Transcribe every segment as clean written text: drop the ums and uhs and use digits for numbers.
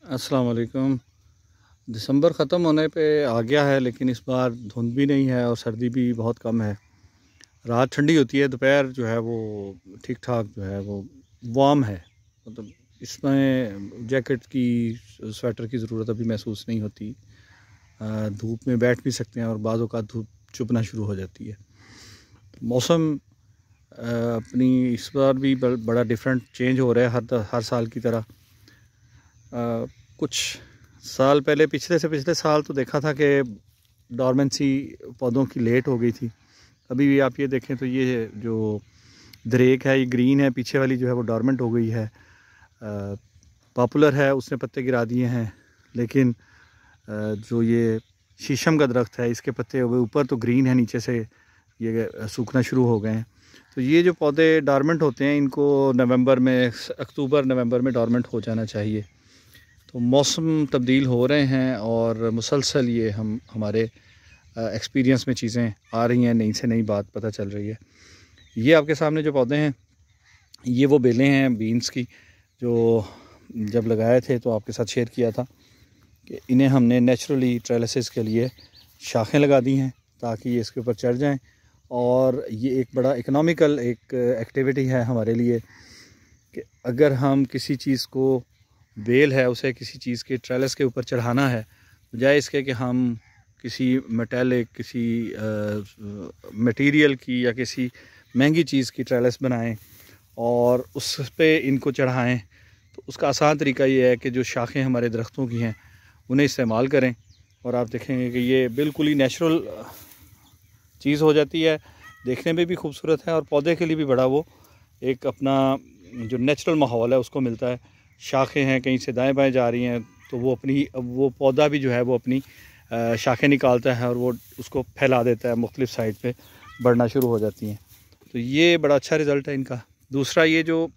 अस्सलाम वालेकुम। दिसंबर ख़त्म होने पे आ गया है, लेकिन इस बार धुंध भी नहीं है और सर्दी भी बहुत कम है। रात ठंडी होती है, दोपहर जो है वो ठीक ठाक जो है वो वार्म है। मतलब इसमें जैकेट की, स्वेटर की ज़रूरत अभी महसूस नहीं होती। धूप में बैठ भी सकते हैं और बाज़ औक़ात धूप चुभना शुरू हो जाती है। मौसम अपनी इस बार भी बड़ा डिफरेंट चेंज हो रहा है हर साल की तरह। कुछ साल पहले, पिछले साल तो देखा था कि डॉर्मेंसी पौधों की लेट हो गई थी। अभी भी आप ये देखें तो ये जो दरेक है, ये ग्रीन है, पीछे वाली जो है वो डॉर्मेंट हो गई है। पॉपुलर है, उसने पत्ते गिरा दिए हैं। लेकिन जो ये शीशम का दरख्त है, इसके पत्ते ऊपर तो ग्रीन है, नीचे से ये सूखना शुरू हो गए हैं। तो ये जो पौधे डॉर्मेंट होते हैं, इनको अक्टूबर नवंबर में डॉर्मेंट हो जाना चाहिए। तो मौसम तब्दील हो रहे हैं और मुसलसल ये हमारे एक्सपीरियंस में चीज़ें आ रही हैं, नई से नई बात पता चल रही है। ये आपके सामने जो पौधे हैं, ये वो बेलें हैं बीन्स की, जो जब लगाए थे तो आपके साथ शेयर किया था कि इन्हें हमने नेचुरली ट्रेलिसेस के लिए शाखें लगा दी हैं ताकि ये इसके ऊपर चढ़ जाएं। और ये एक बड़ा इकोनॉमिकल एक एक्टिविटी है हमारे लिए कि अगर हम किसी चीज़ को, बेल है, उसे किसी चीज़ के ट्रेलिस के ऊपर चढ़ाना है, बजाय इसके कि हम किसी मेटेलिक, किसी मटेरियल की या किसी महंगी चीज़ की ट्रेलिस बनाएं और उस पे इनको चढ़ाएं, तो उसका आसान तरीका ये है कि जो शाखें हमारे दरख्तों की हैं उन्हें इस्तेमाल करें। और आप देखेंगे कि ये बिल्कुल ही नेचुरल चीज़ हो जाती है, देखने में भी खूबसूरत है और पौधे के लिए भी बड़ा वो एक अपना जो नेचुरल माहौल है उसको मिलता है। शाखें हैं, कहीं से दाएं बाएं जा रही हैं, तो वो पौधा भी जो है वो अपनी शाखें निकालता है और वो उसको फैला देता है, मुख्तलिफ साइड पे बढ़ना शुरू हो जाती हैं। तो ये बड़ा अच्छा रिज़ल्ट है इनका। दूसरा, ये जो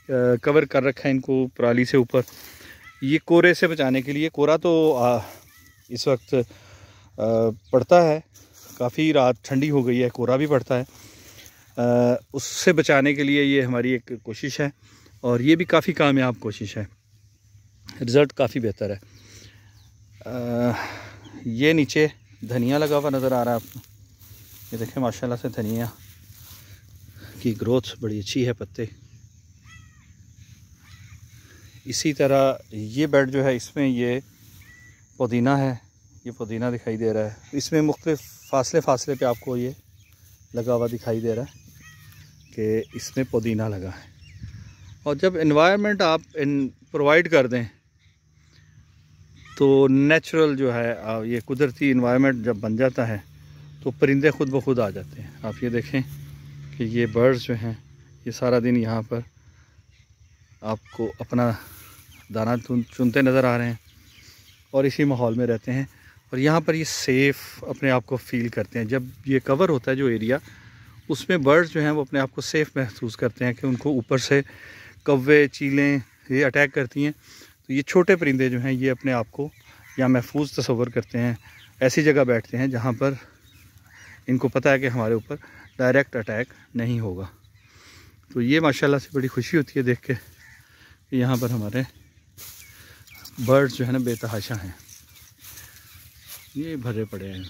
कवर कर रखा है इनको पराली से ऊपर, ये कोरे से बचाने के लिए। कोरा तो इस वक्त पड़ता है, काफ़ी रात ठंडी हो गई है, कोरा भी पड़ता है। उससे बचाने के लिए ये हमारी एक कोशिश है और ये भी काफ़ी कामयाब कोशिश है, रिज़ल्ट काफ़ी बेहतर है। ये नीचे धनिया लगा हुआ नज़र आ रहा है आपको, ये देखें माशाल्लाह से धनिया की ग्रोथ बड़ी अच्छी है, पत्ते। इसी तरह ये बेड जो है, इसमें ये पुदीना है, ये पुदीना दिखाई दे रहा है। इसमें मुख्तलिफ फासले पे आपको ये लगा हुआ दिखाई दे रहा है कि इसमें पुदीना लगा है। और जब एनवायरनमेंट आप प्रोवाइड कर दें तो नेचुरल जो है, ये कुदरती एनवायरनमेंट जब बन जाता है तो परिंदे खुद ब खुद आ जाते हैं। आप ये देखें कि ये बर्ड्स जो हैं, ये सारा दिन यहाँ पर आपको अपना दाना चुनते नज़र आ रहे हैं और इसी माहौल में रहते हैं और यहाँ पर ये सेफ़ अपने आप को फ़ील करते हैं। जब ये कवर होता है जो एरिया, उसमें बर्ड्स जो हैं वो अपने आप को सेफ़ महसूस करते हैं कि उनको ऊपर से कौवे, चीलें ये अटैक करती हैं। तो ये छोटे परिंदे जो हैं ये अपने आप को यहाँ महफूज तस्वर करते हैं, ऐसी जगह बैठते हैं जहाँ पर इनको पता है कि हमारे ऊपर डायरेक्ट अटैक नहीं होगा। तो ये माशाल्लाह से बड़ी खुशी होती है देख के कि यहाँ पर हमारे बर्ड्स जो है ना बेतहाशा हैं, ये भरे पड़े हैं।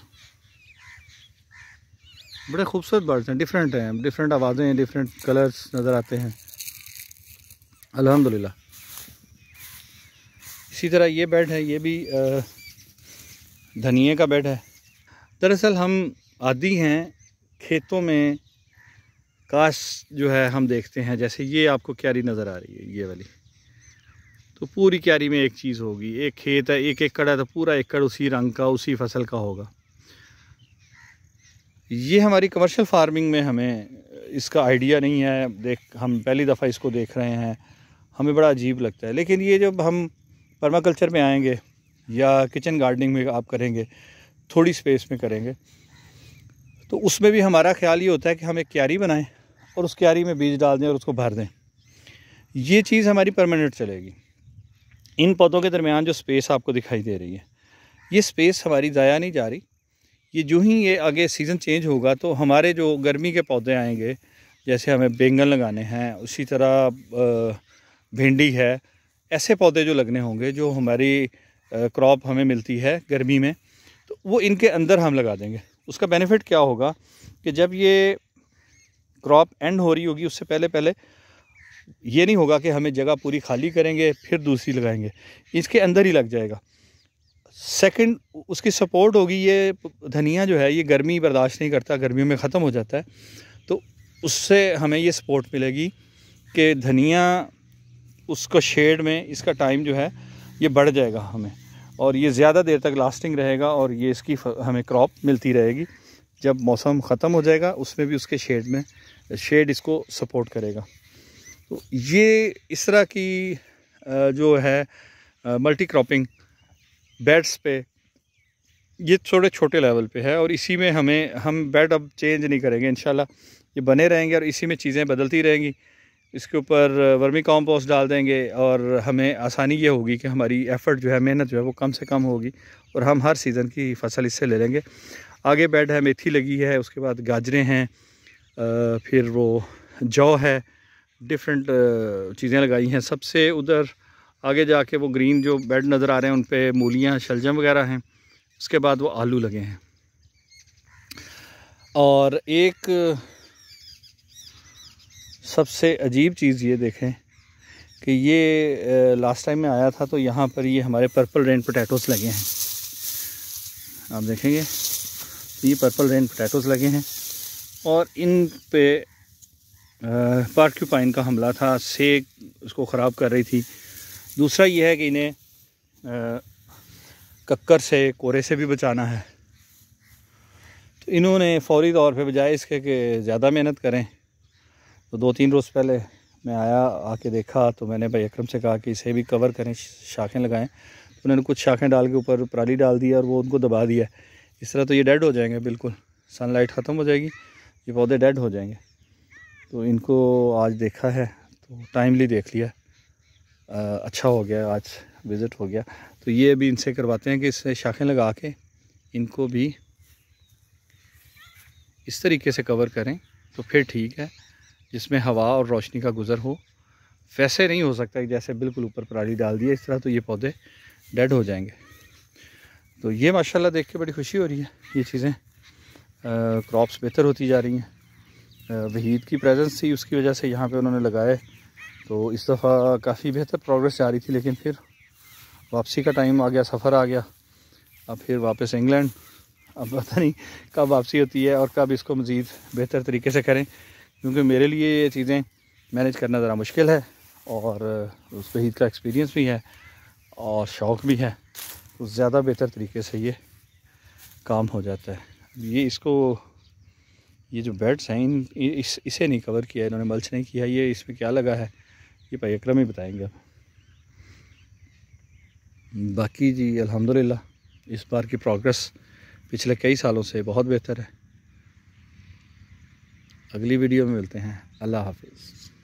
बड़े खूबसूरत बर्ड्स हैं, डिफरेंट हैं, डिफरेंट आवाज़ें हैं, डिफरेंट कलर्स नज़र आते हैं, अल्हम्दुलिल्लाह। इसी तरह ये बेड है, ये भी धनिए का बेड है। दरअसल हम आदी हैं खेतों में काश जो है हम देखते हैं, जैसे ये आपको क्यारी नज़र आ रही है, ये वाली, तो पूरी क्यारी में एक चीज़ होगी, एक खेत है, एक एकड़ है, तो पूरा एकड़ उसी रंग का, उसी फसल का होगा। ये हमारी कमर्शियल फार्मिंग में हमें इसका आइडिया नहीं है, हम पहली दफ़ा इसको देख रहे हैं, हमें बड़ा अजीब लगता है। लेकिन ये जब हम पर्माकल्चर में आएंगे या किचन गार्डनिंग में आप करेंगे, थोड़ी स्पेस में करेंगे, तो उसमें भी हमारा ख्याल ये होता है कि हम एक क्यारी बनाएं और उस क्यारी में बीज डाल दें और उसको भर दें। ये चीज़ हमारी परमानेंट चलेगी। इन पौधों के दरमियान जो स्पेस आपको दिखाई दे रही है, ये स्पेस हमारी ज़ाया नहीं जा रही। ये जो ही ये आगे सीज़न चेंज होगा तो हमारे जो गर्मी के पौधे आएंगे, जैसे हमें बैंगन लगाने हैं, उसी तरह भिंडी है, ऐसे पौधे जो लगने होंगे जो हमारी क्रॉप हमें मिलती है गर्मी में, तो वो इनके अंदर हम लगा देंगे। उसका बेनिफिट क्या होगा कि जब ये क्रॉप एंड हो रही होगी उससे पहले पहले ये नहीं होगा कि हमें जगह पूरी खाली करेंगे फिर दूसरी लगाएंगे, इसके अंदर ही लग जाएगा। सेकंड, उसकी सपोर्ट होगी। ये धनिया जो है ये गर्मी बर्दाश्त नहीं करता, गर्मियों में ख़त्म हो जाता है, तो उससे हमें ये सपोर्ट मिलेगी कि धनिया उसको शेड में इसका टाइम जो है ये बढ़ जाएगा हमें, और ये ज़्यादा देर तक लास्टिंग रहेगा और ये इसकी हमें क्रॉप मिलती रहेगी। जब मौसम ख़त्म हो जाएगा उसमें भी उसके शेड इसको सपोर्ट करेगा। तो ये इस तरह की जो है मल्टी क्रॉपिंग बेड्स पे ये थोड़े छोटे लेवल पे है, और इसी में हम बेड अब चेंज नहीं करेंगे इंशाल्लाह, ये बने रहेंगे और इसी में चीज़ें बदलती रहेंगी। इसके ऊपर वर्मी कंपोस्ट डाल देंगे और हमें आसानी ये होगी कि हमारी एफ़र्ट जो है, मेहनत जो है वो कम से कम होगी और हम हर सीज़न की फसल इससे ले लेंगे। आगे बेड है, मेथी लगी है, उसके बाद गाजरें हैं, फिर वो जौ है, डिफरेंट चीज़ें लगाई हैं। सबसे उधर आगे जाके वो ग्रीन जो बेड नज़र आ रहे हैं उन पे मूलियाँ, शलजम वगैरह हैं। उसके बाद वो आलू लगे हैं। और एक सबसे अजीब चीज़ ये देखें कि ये लास्ट टाइम में आया था तो यहाँ पर ये हमारे पर्पल रेन पोटैटोज़ लगे हैं। आप देखेंगे ये पर्पल रेन पोटैटोज़ लगे हैं और इन पे पार्क्यूपाइन का हमला था, सेक उसको ख़राब कर रही थी। दूसरा ये है कि इन्हें कक्कर से, कोरे से भी बचाना है। तो इन्होंने फौरी तौर पे बजाय इसके कि ज़्यादा मेहनत करें, तो 2-3 रोज़ पहले मैं आके देखा तो मैंने भाई अकरम से कहा कि इसे भी कवर करें, शाखें लगाएं। तो उन्होंने कुछ शाखें डाल के ऊपर पराली डाल दी और वो उनको दबा दिया। इस तरह तो ये डेड हो जाएंगे, बिल्कुल सनलाइट ख़त्म हो जाएगी, ये पौधे डेड हो जाएंगे। तो इनको आज देखा है तो टाइमली देख लिया, अच्छा हो गया, आज विज़िट हो गया। तो ये अभी इनसे करवाते हैं कि इससे शाखें लगा के इनको भी इस तरीके से कवर करें तो फिर ठीक है, जिसमें हवा और रोशनी का गुज़र हो। वैसे नहीं हो सकता कि जैसे बिल्कुल ऊपर पराली डाल दिए, इस तरह तो ये पौधे डेड हो जाएंगे। तो ये माशाल्लाह देख के बड़ी खुशी हो रही है, ये चीज़ें क्रॉप्स बेहतर होती जा रही हैं। वहीद की प्रेजेंस थी, उसकी वजह से यहाँ पे उन्होंने लगाए, तो इस दफ़ा काफ़ी बेहतर प्रोग्रेस जा रही थी। लेकिन फिर वापसी का टाइम आ गया, सफ़र आ गया, अब फिर वापस इंग्लैंड। अब पता नहीं कब वापसी होती है और कब इसको मज़ीद बेहतर तरीके से करें, क्योंकि मेरे लिए ये चीज़ें मैनेज करना ज़रा मुश्किल है और उस वहीद का एक्सपीरियंस भी है और शौक़ भी है, तो ज़्यादा बेहतर तरीके से ये काम हो जाता है। ये जो बेड्स हैं इसे नहीं कवर किया इन्होंने, मल्च नहीं किया। ये इसमें क्या लगा है ये भाई अकरम ही बताएंगे। अब बाकी जी अल्हम्दुलिल्लाह इस बार की प्रोग्रेस पिछले कई सालों से बहुत बेहतर है। अगली वीडियो में मिलते हैं। अल्लाह हाफिज़।